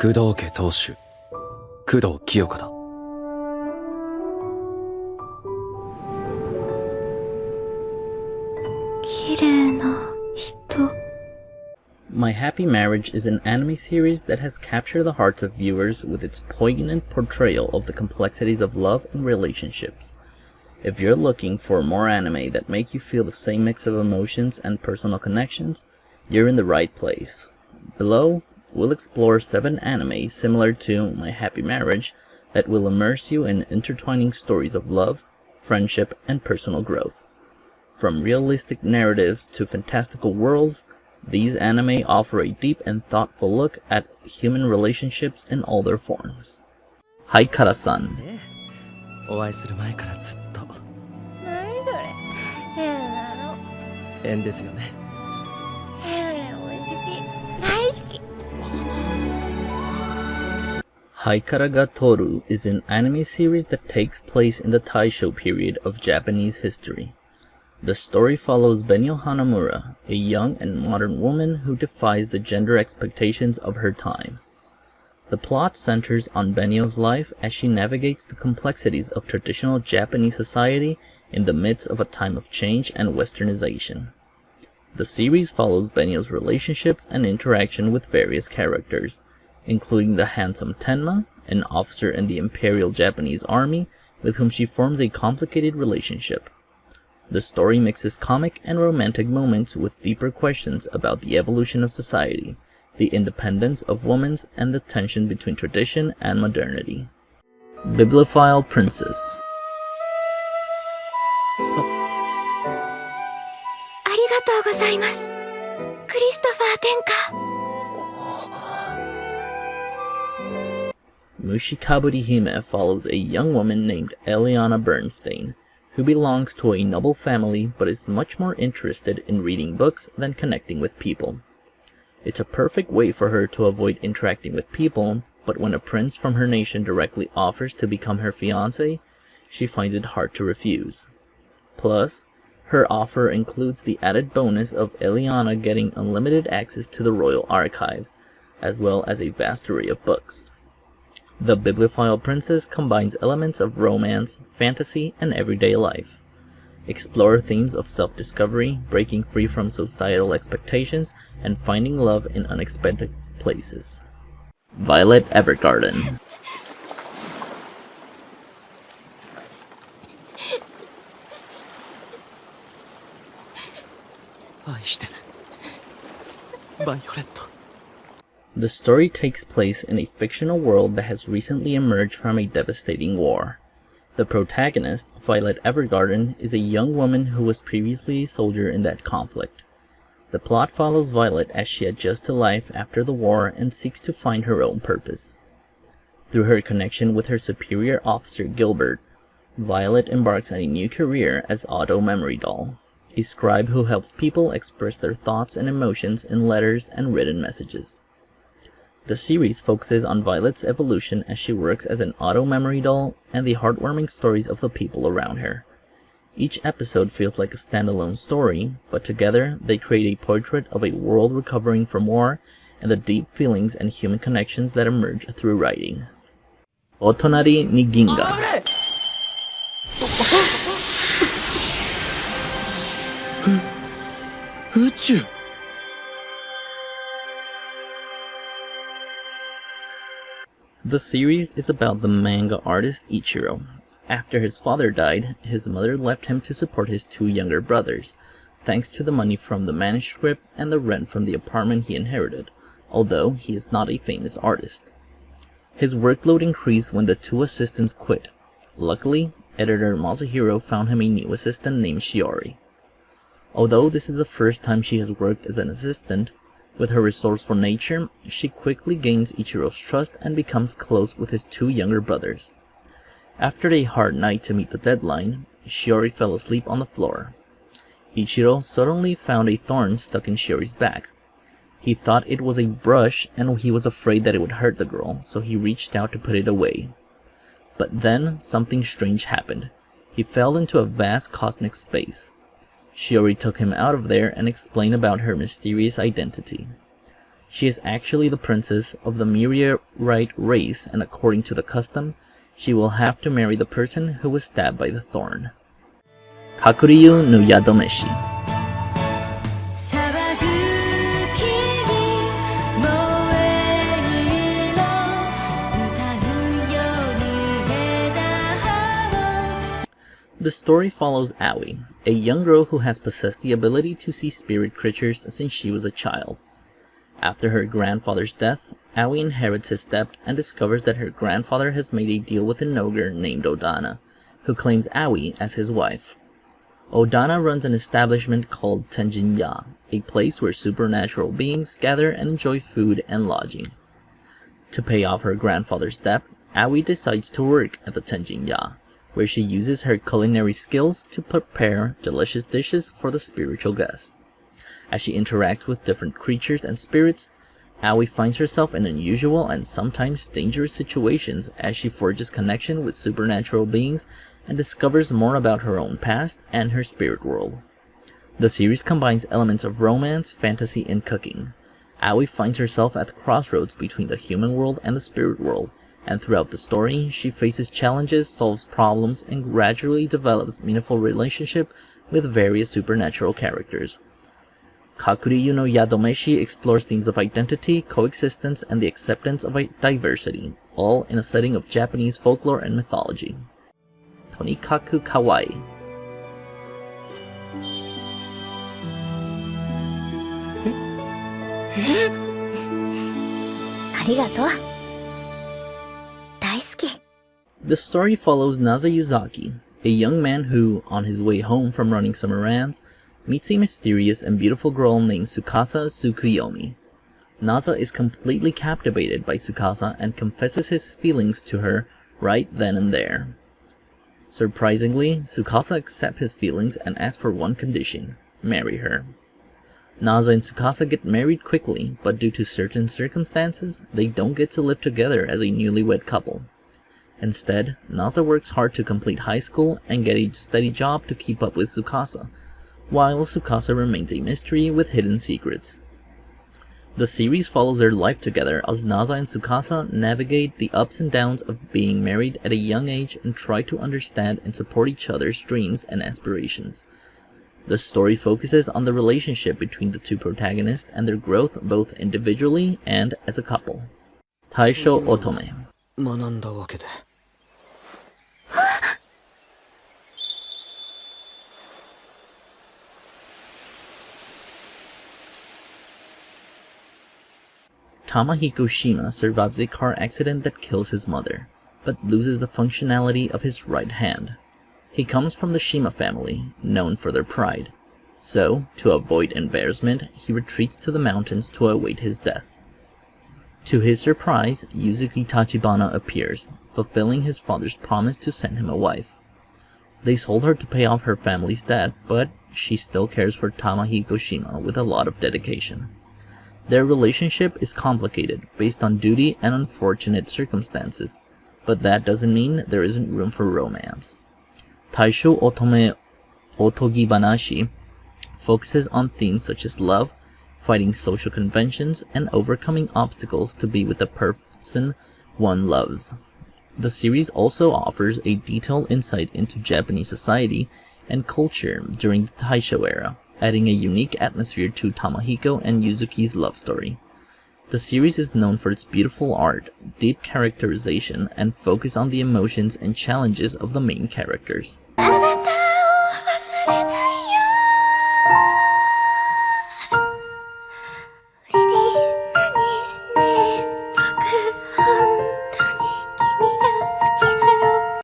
工藤家当主、工藤清子だ。綺麗な人。 My Happy Marriage is an anime series that has captured the hearts of viewers with its poignant portrayal of the complexities of love and relationships. If you're looking for more anime that make you feel the same mix of emotions and personal connections, you're in the right place. Below, we'll explore 7 anime similar to My Happy Marriage that will immerse you in intertwining stories of love, friendship, and personal growth. From realistic narratives to fantastical worlds, these anime offer a deep and thoughtful look at human relationships in all their forms. Haikara-San. お会いする前からずっと。何それ、変なの。変ですよね。変なおじき大好き。 Haikara-Toru is an anime series that takes place in the Taisho period of Japanese history. The story follows Benyo Hanamura, a young and modern woman who defies the gender expectations of her time. The plot centers on Benyo's life as she navigates the complexities of traditional Japanese society in the midst of a time of change and westernization. The series follows Benyo's relationships and interaction with various characters, including the handsome Tenma, an officer in the Imperial Japanese Army with whom she forms a complicated relationship. The story mixes comic and romantic moments with deeper questions about the evolution of society, the independence of women, and the tension between tradition and modernity. Bibliophile Princess. ありがとうございます。クリストファー殿下。 Mushikaburi Hime follows a young woman named Eliana Bernstein, who belongs to a noble family but is much more interested in reading books than connecting with people. It's a perfect way for her to avoid interacting with people, but when a prince from her nation directly offers to become her fiancé, she finds it hard to refuse. Plus, her offer includes the added bonus of Eliana getting unlimited access to the royal archives, as well as a vast array of books. The Bibliophile Princess combines elements of romance, fantasy, and everyday life. Explore themes of self-discovery, breaking free from societal expectations, and finding love in unexpected places. Violet Evergarden. 愛してる。バイオレット。 The story takes place in a fictional world that has recently emerged from a devastating war. The protagonist, Violet Evergarden, is a young woman who was previously a soldier in that conflict. The plot follows Violet as she adjusts to life after the war and seeks to find her own purpose. Through her connection with her superior officer Gilbert, Violet embarks on a new career as Otome Memory Doll, a scribe who helps people express their thoughts and emotions in letters and written messages. The series focuses on Violet's evolution as she works as an auto memory doll and the heartwarming stories of the people around her. Each episode feels like a standalone story, but together they create a portrait of a world recovering from war and the deep feelings and human connections that emerge through writing. Otonari ni Ginga. Uchu. The series is about the manga artist Ichiro. After his father died, his mother left him to support his 2 younger brothers, thanks to the money from the manuscript and the rent from the apartment he inherited, although he is not a famous artist. His workload increased when the 2 assistants quit. Luckily, editor Masahiro found him a new assistant named Shiori. Although this is the first time she has worked as an assistant, with her resourceful nature, she quickly gains Ichiro's trust and becomes close with his 2 younger brothers. After a hard night to meet the deadline, Shiori fell asleep on the floor. Ichiro suddenly found a thorn stuck in Shiori's back. He thought it was a brush and he was afraid that it would hurt the girl, so he reached out to put it away. But then something strange happened. He fell into a vast cosmic space. Shiori took him out of there and explained about her mysterious identity. She is actually the princess of the meteorite race, and according to the custom, she will have to marry the person who was stabbed by the thorn. Kakuriyo no Yadomeshi. The story follows Aoi, a young girl who has possessed the ability to see spirit creatures since she was a child. After her grandfather's death, Aoi inherits his debt and discovers that her grandfather has made a deal with an ogre named Odana, who claims Aoi as his wife. Odana runs an establishment called Tenjin-ya, a place where supernatural beings gather and enjoy food and lodging. To pay off her grandfather's debt, Aoi decides to work at the Tenjin-ya, where she uses her culinary skills to prepare delicious dishes for the spiritual guest. As she interacts with different creatures and spirits, Aoi finds herself in unusual and sometimes dangerous situations as she forges connection with supernatural beings and discovers more about her own past and her spirit world. The series combines elements of romance, fantasy, and cooking. Aoi finds herself at the crossroads between the human world and the spirit world, and throughout the story, she faces challenges, solves problems, and gradually develops meaningful relationship with various supernatural characters. Kakuriyo no Yadomeshi explores themes of identity, coexistence, and the acceptance of diversity, all in a setting of Japanese folklore and mythology. Tonikaku kawaii. ありがとう。大好き。 The story follows Naza Yuzaki, a young man who, on his way home from running some errands, meets a mysterious and beautiful girl named Tsukasa Tsukuyomi. Naza is completely captivated by Tsukasa and confesses his feelings to her right then and there. Surprisingly, Tsukasa accepts his feelings and asks for one condition: marry her. Naza and Tsukasa get married quickly, but due to certain circumstances, they don't get to live together as a newlywed couple. Instead, Naza works hard to complete high school and get a steady job to keep up with Tsukasa, while Tsukasa remains a mystery with hidden secrets. The series follows their life together as Naza and Tsukasa navigate the ups and downs of being married at a young age and try to understand and support each other's dreams and aspirations. The story focuses on the relationship between the two protagonists and their growth both individually and as a couple. Taisho Otome. 学んだわけで。Tamahiko Shima survives a car accident that kills his mother, but loses the functionality of his right hand. He comes from the Shima family, known for their pride. So, to avoid embarrassment, he retreats to the mountains to await his death. To his surprise, Yuzuki Tachibana appears, fulfilling his father's promise to send him a wife. They sold her to pay off her family's debt, but she still cares for Tamahiko Shima with a lot of dedication. Their relationship is complicated, based on duty and unfortunate circumstances, but that doesn't mean there isn't room for romance. Taisho Otome Otogi Banashi focuses on themes such as love, fighting social conventions, and overcoming obstacles to be with the person one loves. The series also offers a detailed insight into Japanese society and culture during the Taisho era, adding a unique atmosphere to Tamahiko and Yuzuki's love story. The series is known for its beautiful art, deep characterization, and focus on the emotions and challenges of the main characters. あなた